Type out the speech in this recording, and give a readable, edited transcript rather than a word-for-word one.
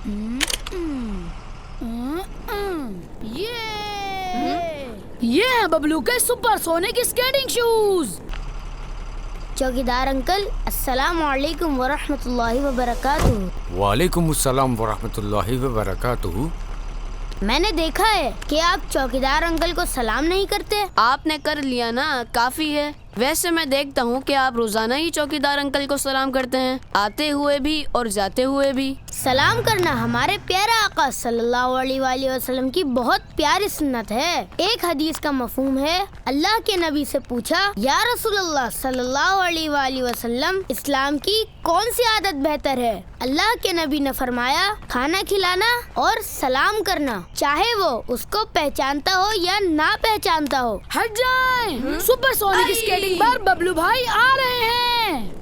ये है बबलू के सुपरसोनिक स्केटिंग शूज। चौकीदार अंकल, अस्सलाम वालेकुम वरहमतुल्लाहि वबरकातुहू। वालेकुम अस्सलाम वरहमतुल्लाहि वबरकातुहू। मैंने देखा है कि आप चौकीदार अंकल को सलाम नहीं करते। आपने कर लिया ना, काफी है। वैसे मैं देखता हूँ कि आप रोजाना ही चौकीदार अंकल को सलाम करते हैं, आते हुए भी और जाते हुए भी। सलाम करना हमारे प्यारे आका सल्लल्लाहु अलैहि वसल्लम की बहुत प्यारी सुन्नत है। एक हदीस का मफहूम है, अल्लाह के नबी से पूछा, या रसूलल्लाह सल्लल्लाहु अलैहि वसल्लम, इस्लाम की कौन सी आदत बेहतर है? अल्लाह के नबी ने फरमाया, खाना खिलाना और सलाम करना, चाहे वो उसको पहचानता हो या ना पहचानता हो। हट जाएं, सुपरसोनिक स्केटिंग बार बबलू भाई आ रहे हैं।